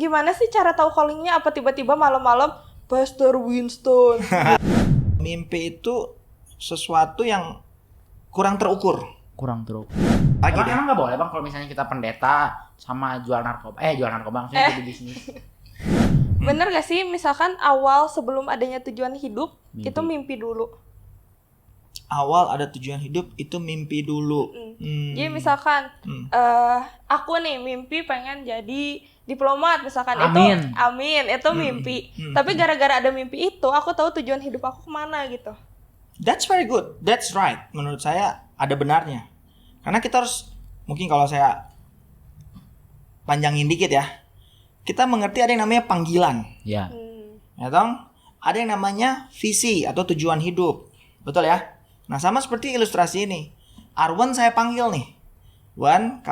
gimana sih cara tahu callingnya? Apa tiba-tiba malam-malam Pastor Winston? Mimpi itu sesuatu yang kurang terukur. Emang nggak boleh bang kalau misalnya kita pendeta sama jual narkoba maksudnya jadi bisnis. Bener gak sih misalkan awal sebelum adanya tujuan hidup itu mimpi dulu? Awal ada tujuan hidup itu mimpi dulu. Jadi misalkan aku nih mimpi pengen jadi diplomat misalkan. Amin. Itu mimpi. Tapi gara-gara ada mimpi itu aku tahu tujuan hidup aku kemana gitu. That's very good. That's right. Menurut saya ada benarnya. Karena kita harus, mungkin kalau saya panjangin dikit ya, kita mengerti ada yang namanya panggilan. Ya. Ya toh? Ada yang namanya visi atau tujuan hidup. Betul ya? Nah, sama seperti ilustrasi ini. Arwan saya panggil nih. Wan,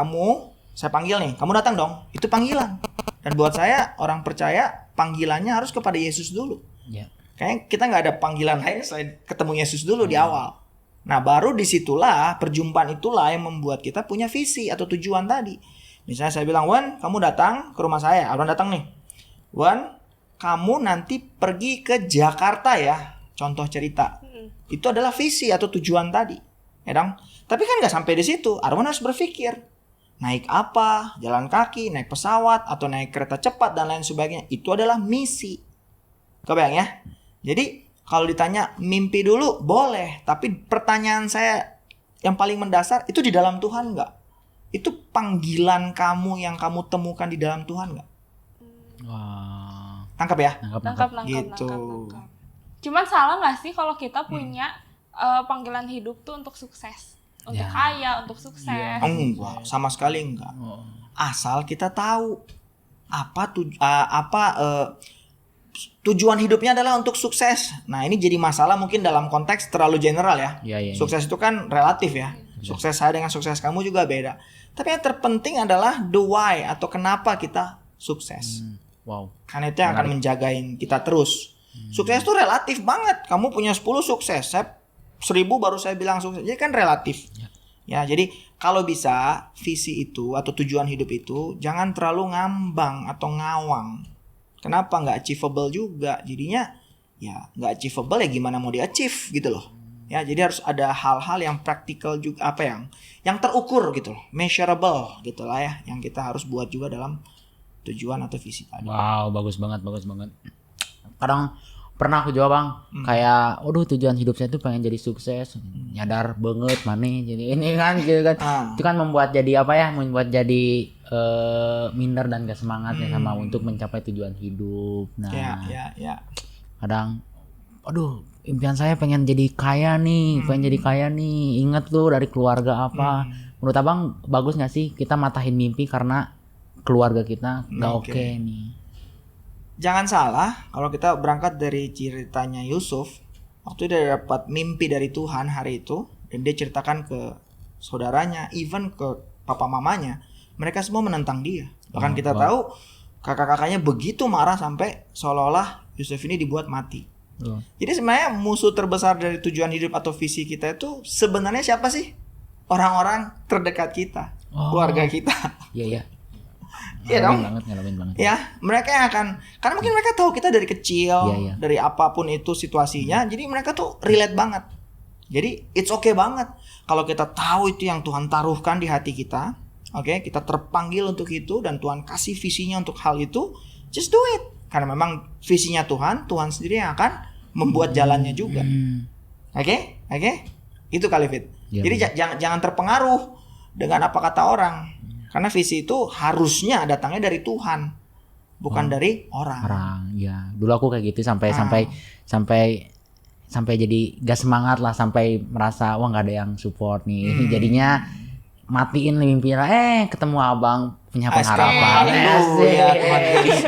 saya panggil nih. Kamu datang dong. Itu panggilan. Dan buat saya, orang percaya panggilannya harus kepada Yesus dulu. Ya. Kayaknya kita nggak ada panggilan lain selain ketemu Yesus dulu di awal. Nah, baru disitulah, perjumpaan itulah yang membuat kita punya visi atau tujuan tadi. Misalnya saya bilang, Wan, kamu datang ke rumah saya. Arwan datang nih. Wan, kamu nanti pergi ke Jakarta ya. Contoh cerita. Itu adalah visi atau tujuan tadi. Ya dong? Tapi kan nggak sampai di situ. Arwan harus berpikir. Naik apa? Jalan kaki, naik pesawat, atau naik kereta cepat, dan lain sebagainya. Itu adalah misi. Kebayang ya? Jadi, kalau ditanya mimpi dulu, boleh. Tapi pertanyaan saya yang paling mendasar, itu di dalam Tuhan nggak? Itu panggilan kamu yang kamu temukan di dalam Tuhan nggak? Wah. Tangkap ya? Nangkap. Gitu. Cuman salah nggak sih kalau kita punya panggilan hidup tuh untuk sukses, untuk kaya, untuk sukses? Enggak, sama sekali enggak. Asal kita tahu tujuan hidupnya adalah untuk sukses. Nah, ini jadi masalah mungkin dalam konteks terlalu general ya. Sukses itu kan relatif ya. Sukses saya dengan sukses kamu juga beda. Tapi yang terpenting adalah the why atau kenapa kita sukses. Wow. Karena itu yang akan menjagain kita terus. Sukses itu relatif banget. Kamu punya 10 sukses, saya 1000 baru saya bilang sukses. Jadi kan relatif. Ya, jadi kalau bisa visi itu atau tujuan hidup itu jangan terlalu ngambang atau ngawang. Kenapa nggak achievable juga? Jadinya ya nggak achievable ya gimana mau di-achieve gitu loh. Ya, jadi harus ada hal-hal yang praktikal juga, yang terukur gitu loh, measurable gitu lah ya, yang kita harus buat juga dalam tujuan atau visi tadi. Wow, bagus banget. Kadang pernah aku jawab bang, kayak, tujuan hidup saya tuh pengen jadi sukses, nyadar banget mana jadi ini kan, gitu kan, itu kan membuat jadi minder dan gak semangat ya sama untuk mencapai tujuan hidup. Nah, kadang, impian saya pengen jadi kaya nih, inget tuh dari keluarga apa. Menurut abang bagus gak sih kita matahin mimpi karena keluarga kita gak oke nih? Jangan salah, kalau kita berangkat dari ceritanya Yusuf, waktu dia dapat mimpi dari Tuhan hari itu, dan dia ceritakan ke saudaranya, even ke papa mamanya, mereka semua menentang dia. Bahkan kita tahu kakak-kakaknya begitu marah sampai seolah-olah Yusuf ini dibuat mati. Jadi sebenarnya musuh terbesar dari tujuan hidup atau visi kita itu sebenarnya siapa sih? Orang-orang terdekat kita, keluarga kita. Iya. Iya dong. Ngalamin banget. Ya, mereka yang akan, karena mungkin mereka tahu kita dari kecil, dari apapun itu situasinya, jadi mereka tuh relate banget. Jadi it's okay banget kalau kita tahu itu yang Tuhan taruhkan di hati kita, kita terpanggil untuk itu dan Tuhan kasih visinya untuk hal itu, just do it. Karena memang visinya Tuhan sendiri yang akan membuat jalannya juga. Oke? Itu kali Fit. Jadi jangan terpengaruh dengan apa kata orang. Karena visi itu harusnya datangnya dari Tuhan, bukan dari orang. Ya. Dulu aku kayak gitu sampai jadi gak semangat lah, sampai merasa nggak ada yang support nih. Jadinya matiin mimpinya. Ketemu abang punya pengharapan.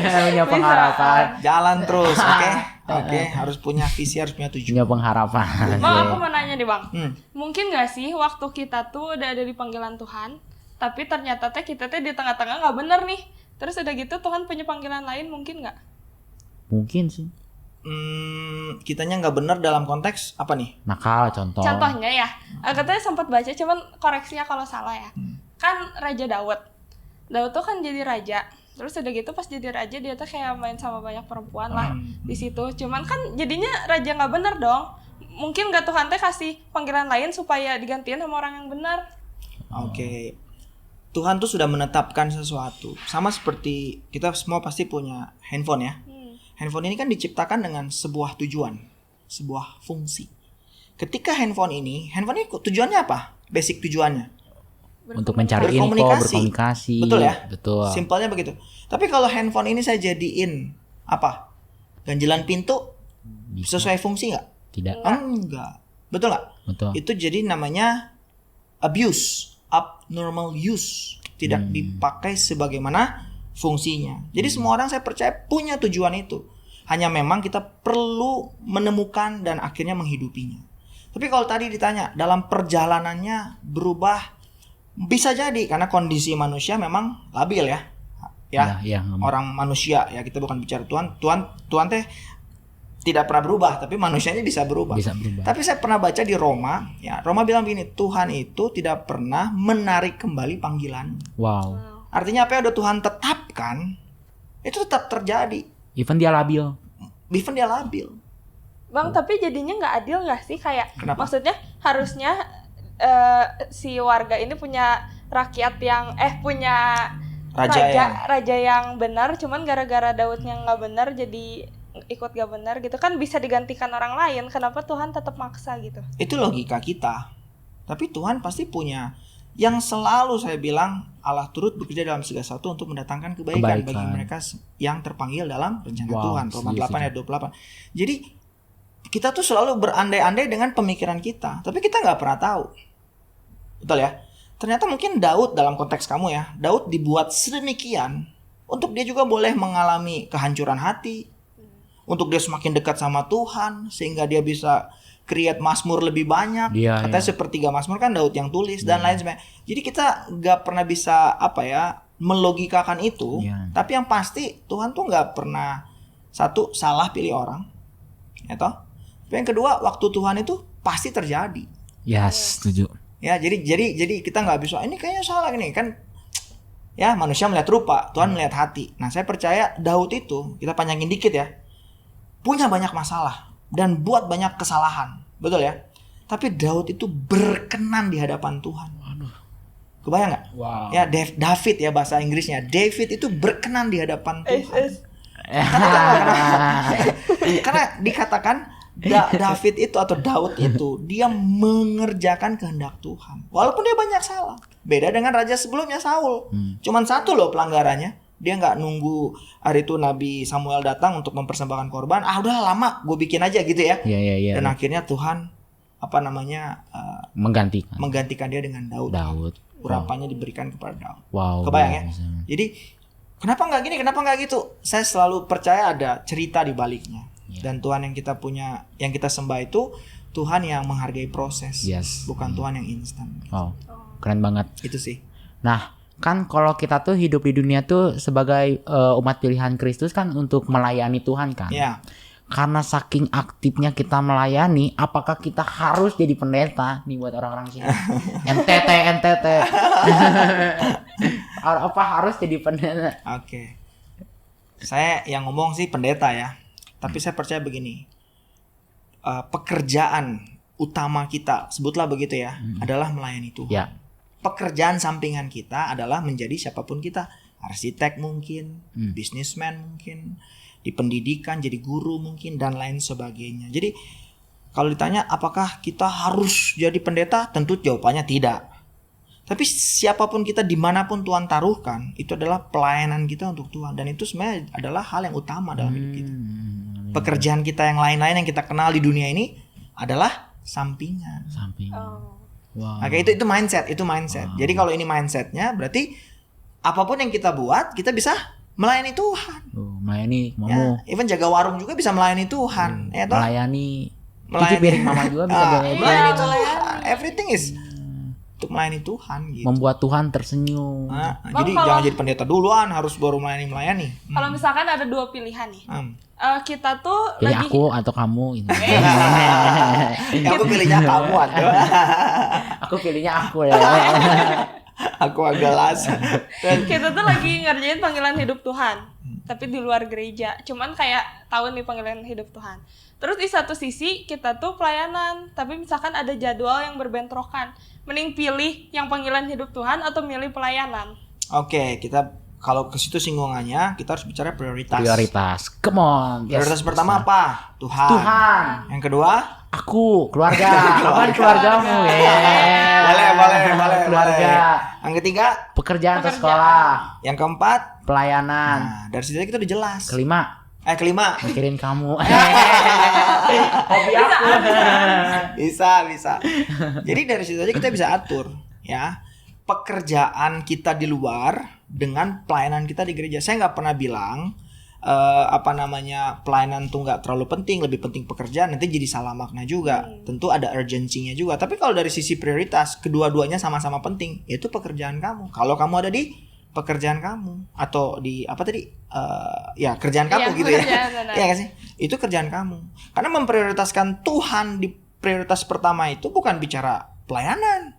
Punya pengharapan. Jalan terus, oke. Harus punya visi, harus punya tujuan. Punya pengharapan. Bang, aku mau nanya nih bang. Mungkin gak sih waktu kita tuh udah ada di panggilan Tuhan, tapi ternyata kita di tengah-tengah nggak bener nih. Terus udah gitu Tuhan punya panggilan lain, mungkin nggak? Mungkin sih. Kitanya nggak bener dalam konteks apa nih? Nakal contoh. Contohnya ya, katanya sempat baca, cuman koreksinya kalau salah ya. Kan Raja Daud tuh kan jadi raja. Terus udah gitu pas jadi raja dia tuh kayak main sama banyak perempuan lah di situ. Cuman kan jadinya raja nggak bener dong. Mungkin gak Tuhan teh kasih panggilan lain supaya digantiin sama orang yang benar. Oke. Tuhan tuh sudah menetapkan sesuatu. Sama seperti kita semua pasti punya handphone ya. Handphone ini kan diciptakan dengan sebuah tujuan, sebuah fungsi. Ketika handphone ini tujuannya apa? Basic tujuannya untuk mencari info, berkomunikasi. Betul ya? Betul. Simpelnya begitu. Tapi kalau handphone ini saya jadiin apa? Ganjelan pintu, sesuai fungsi nggak? Tidak. Enggak. Betul nggak? Betul. Itu jadi namanya abuse, abnormal use. Tidak dipakai sebagaimana fungsinya. Jadi semua orang saya percaya punya tujuan itu. Hanya memang kita perlu menemukan dan akhirnya menghidupinya. Tapi kalau tadi ditanya, dalam perjalanannya berubah, bisa jadi karena kondisi manusia memang labil ya. Ya. Orang manusia ya, kita bukan bicara Tuhan teh tidak pernah berubah, tapi manusianya bisa berubah. Tapi saya pernah baca di Roma, ya Roma bilang begini, Tuhan itu tidak pernah menarik kembali panggilan. Wow. Artinya apa yang udah Tuhan tetapkan itu tetap terjadi. Even dia labil. Bang, tapi jadinya nggak adil nggak sih? Kayak Kenapa? maksudnya harusnya si warga ini punya rakyat yang punya raja yang benar, cuman gara-gara Daudnya nggak benar jadi ikut gak benar gitu kan, bisa digantikan orang lain. Kenapa Tuhan tetap maksa gitu? Itu logika kita. Tapi Tuhan pasti punya yang selalu saya bilang, Allah turut bekerja dalam segala sesuatu untuk mendatangkan kebaikan bagi mereka yang terpanggil dalam rencana Tuhan. Roma 8 ayat 28. Jadi kita tuh selalu berandai-andai dengan pemikiran kita, tapi kita nggak pernah tahu. Betul ya? Ternyata mungkin Daud dalam konteks kamu ya, Daud dibuat sedemikian untuk dia juga boleh mengalami kehancuran hati, untuk dia semakin dekat sama Tuhan sehingga dia bisa create mazmur lebih banyak. Katanya sepertiga mazmur kan Daud yang tulis dan lain sebagainya. Jadi kita nggak pernah bisa melogikakan itu. Tapi yang pasti Tuhan tuh nggak pernah satu salah pilih orang, ya toh. Tapi yang kedua, waktu Tuhan itu pasti terjadi. Setuju. Ya, jadi kita nggak bisa ini kayaknya salah gini kan. Ya, manusia melihat rupa, Tuhan melihat hati. Nah, saya percaya Daud itu, kita panjangin dikit ya, punya banyak masalah dan buat banyak kesalahan, betul ya. Tapi Daud itu berkenan di hadapan Tuhan. Kebayang nggak? Wow. Ya, David ya bahasa Inggrisnya. David itu berkenan di hadapan Tuhan. Karena dikatakan David itu atau Daud itu dia mengerjakan kehendak Tuhan, walaupun dia banyak salah. Beda dengan raja sebelumnya Saul. Cuman satu loh pelanggarannya. Dia nggak nunggu hari itu Nabi Samuel datang untuk mempersembahkan korban. Udahlah lama, gue bikin aja gitu ya. Dan akhirnya Tuhan menggantikan dia dengan Daud. Urapannya diberikan kepada Daud. Kebayang ya? Jadi kenapa nggak gini, kenapa nggak gitu? Saya selalu percaya ada cerita di baliknya. Dan Tuhan yang kita punya, yang kita sembah itu Tuhan yang menghargai proses, bukan Tuhan yang instan. Keren banget. Itu sih. Nah, kan kalau kita tuh hidup di dunia tuh sebagai umat pilihan Kristus kan untuk melayani Tuhan kan. Karena saking aktifnya kita melayani, apakah kita harus jadi pendeta nih buat orang-orang sini? NTT. Apa harus jadi pendeta? Oke. Saya yang ngomong sih pendeta ya. Tapi saya percaya begini. Pekerjaan utama kita, sebutlah begitu ya, adalah melayani Tuhan. Pekerjaan sampingan kita adalah menjadi siapapun kita. Arsitek mungkin, bisnismen mungkin, di pendidikan jadi guru mungkin, dan lain sebagainya. Jadi kalau ditanya apakah kita harus jadi pendeta, tentu jawabannya tidak. Tapi siapapun kita, dimanapun Tuhan taruhkan, itu adalah pelayanan kita untuk Tuhan. Dan itu sebenarnya adalah hal yang utama dalam hidup kita. Pekerjaan kita yang lain-lain yang kita kenal di dunia ini adalah sampingan. Maka itu mindset. Jadi kalau ini mindsetnya, berarti apapun yang kita buat, kita bisa melayani Tuhan. Melayani even jaga warung juga bisa melayani Tuhan. Melayani cuci piring mama juga bisa melayani Tuhan. Everything is untuk melayani Tuhan gitu. Membuat Tuhan tersenyum. Jadi jangan jadi pendeta duluan, harus baru melayani. Kalau misalkan ada dua pilihan nih, kita tuh pilih aku atau kamu gitu. Aku pilihnya kamu atau aku pilihnya aku ya. Aqua gelas. Kita tuh lagi ngerjain panggilan hidup Tuhan, tapi di luar gereja. Cuman kayak tahu nih panggilan hidup Tuhan. Terus di satu sisi kita tuh pelayanan, tapi misalkan ada jadwal yang berbentrokan. Mending pilih yang panggilan hidup Tuhan atau milih pelayanan. Oke, kita kalau ke situ singgungannya, kita harus bicara prioritas. Prioritas. Come on. Prioritas pertama apa? Tuhan. Tuhan. Yang kedua? Aku, keluarga. Apa keluargamu? Boleh. Keluarga. Yang ketiga? Pekerjaan atau sekolah. Yang keempat? Pelayanan. Nah, dari situ kita udah jelas. Kelima. Kelima. Mikirin kamu. Hobi aku. Bisa. Jadi dari situ aja kita bisa atur ya pekerjaan kita di luar dengan pelayanan kita di gereja. Saya nggak pernah bilang pelayanan tuh nggak terlalu penting, lebih penting pekerjaan, nanti jadi salah makna juga. Tentu ada urgensinya juga. Tapi kalau dari sisi prioritas, kedua-duanya sama-sama penting, yaitu pekerjaan kamu. Kalau kamu ada di pekerjaan kamu atau di kerjaan kamu gitu ya. Iya nggak sih? Itu kerjaan kamu. Karena memprioritaskan Tuhan di prioritas pertama itu bukan bicara pelayanan.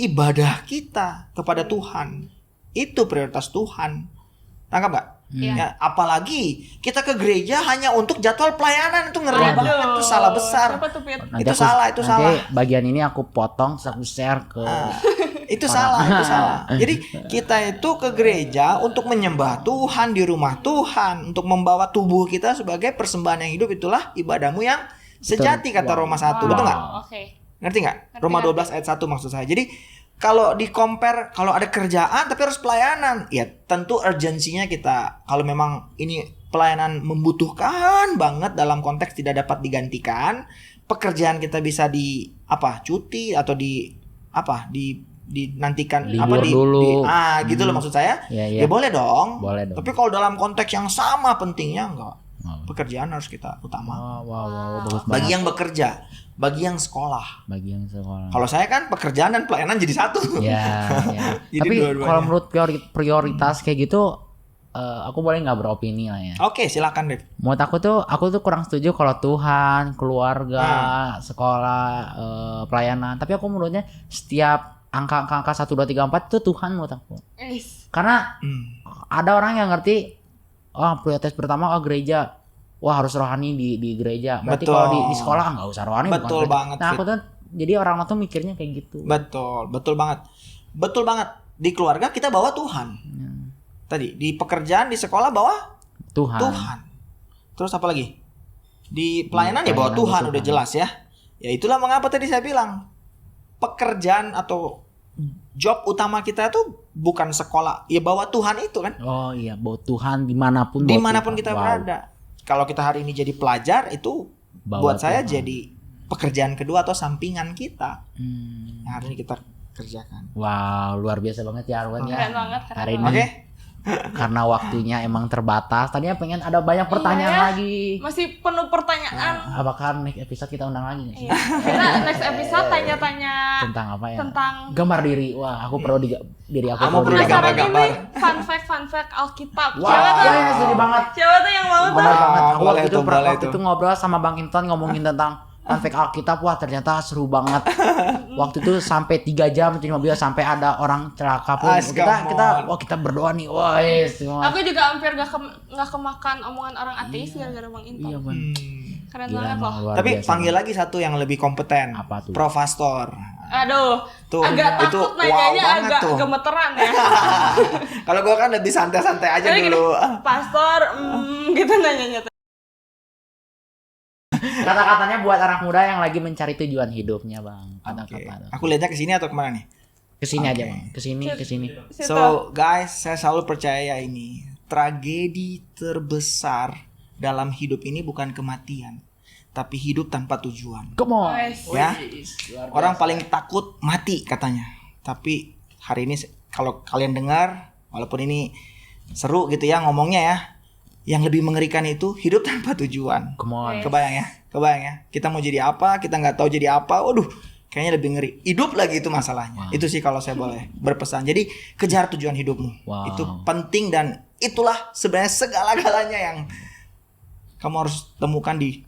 Ibadah kita kepada Tuhan. Itu prioritas Tuhan. Tangkap nggak? Ya, apalagi kita ke gereja hanya untuk jadwal pelayanan, itu ngeri banget, itu salah besar. Itu salah. Bagian ini aku potong, terus aku share ke itu salah. Jadi kita itu ke gereja untuk menyembah Tuhan di rumah Tuhan, untuk membawa tubuh kita sebagai persembahan yang hidup, itulah ibadahmu yang sejati, kata Roma 1. Betul nggak? Ngerti nggak? Roma 12 ayat 1 maksud saya. Jadi kalau di compare, kalau ada kerjaan tapi harus pelayanan, ya tentu urgensinya kita, kalau memang ini pelayanan membutuhkan banget dalam konteks tidak dapat digantikan, pekerjaan kita bisa cuti atau dinantikan dulu. Gitu loh maksud saya. Ya boleh dong. Tapi kalau dalam konteks yang sama pentingnya enggak. Pekerjaan harus kita utama. Bagus banget. Bagi yang bekerja, bagi yang sekolah. Kalau saya kan pekerjaan dan pelayanan jadi satu. Ya. Jadi tapi dua-duanya. Kalau menurut prioritas kayak gitu, aku boleh nggak beropini lah ya. Oke, silakan Dev. Menurut aku tuh kurang setuju kalau Tuhan, keluarga, sekolah, pelayanan. Tapi aku menurutnya setiap angka 1, 2, 3, 4 itu Tuhan menurut aku. Karena ada orang yang ngerti, prioritas pertama gereja. Wah, harus rohani di gereja. Berarti kalau di sekolah nggak usah rohani. Betul banget. Nah, aku tuh jadi orang tuh mikirnya kayak gitu. Betul banget. Di keluarga kita bawa Tuhan. Tadi di pekerjaan, di sekolah bawa Tuhan. Terus apa lagi? Di pelayanan ya bawa Tuhan, udah jelas ya. Ya itulah mengapa tadi saya bilang pekerjaan atau job utama kita tuh bukan sekolah, ya bawa Tuhan itu kan. Oh iya, bawa Tuhan dimanapun kita berada. Kalau kita hari ini jadi pelajar, itu buat saya jadi pekerjaan kedua atau sampingan kita yang hari ini kita kerjakan. Wow, luar biasa banget ya Arwan ya. Keren banget. Hari ini karena waktunya emang terbatas. Tadinya pengen ada banyak pertanyaan lagi. Masih penuh pertanyaan. Apakah next episode kita undang lagi? Iya. Kita next episode tanya-tanya tentang apa ya? Tentang gambar diri. Wah, aku perlu diri aku. Kamu perlu gambar-gambar. Fun fact Alkitab. Wah, iya, sedih banget. Siapa tuh yang mau tuh? Benar banget. Aku boleh waktu itu ngobrol sama Bang Inton ngomongin tentang fun fact Alkitab. Wah, ternyata seru banget. Waktu itu sampai 3 jam di mobil sampai ada orang celaka pun. Kita berdoa nih. Wah, aku juga hampir gak kemakan omongan orang ateis gara-gara Bang Inton. Iya, Bang. Keren banget loh. Tapi panggil lagi satu yang lebih kompeten. Apa tuh? Profastor. Aduh, tuh, agak takut nanyanya, agak tuh. gemeteran ya. Kalau gue kan lebih santai-santai aja dulu. Pastor, gitu nanyanya. Kata-katanya buat anak muda yang lagi mencari tujuan hidupnya, Bang. Kata-kata. Aku lihatnya ke sini atau kemana nih? Kesini aja, Bang. Kesini. So, guys, saya selalu percaya ini. Tragedi terbesar dalam hidup ini bukan kematian, tapi hidup tanpa tujuan. Come on. Ya. Orang paling takut mati katanya. Tapi hari ini kalau kalian dengar, walaupun ini seru gitu ya ngomongnya ya, yang lebih mengerikan itu hidup tanpa tujuan. Come on. Kebayang ya. Kita mau jadi apa, kita nggak tahu jadi apa. Waduh, kayaknya lebih ngeri. Hidup lagi itu masalahnya. Itu sih kalau saya boleh berpesan. Jadi kejar tujuan hidupmu. Itu penting dan itulah sebenarnya segala-galanya yang kamu harus temukan di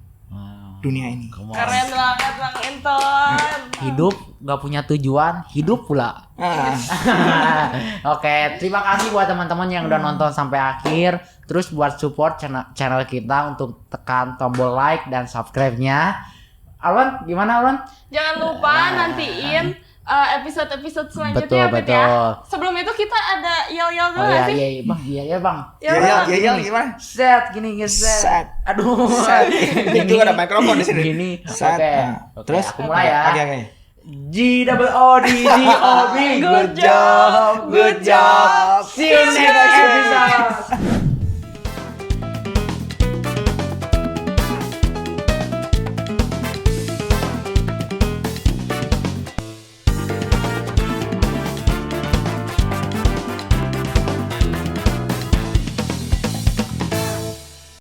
dunia ini. Keren banget Bang Inton. Hidup nggak punya tujuan hidup pula. Oke, terima kasih buat teman-teman yang udah nonton sampai akhir. Terus buat support channel kita untuk tekan tombol like dan subscribe-nya. Alwan, gimana Alwan? Jangan lupa nantiin episode-episode selanjutnya Betul. ya. Sebelum itu kita ada yel-yel dulu nggak sih? Iya Bang, iya Bang. Yel gimana? Set gini set. Aduh. Itu ada mikrofon di sini. Gini. Set. Oke. Terus Aku mulai ya. Oke. GOOD. Good job. See you next episode.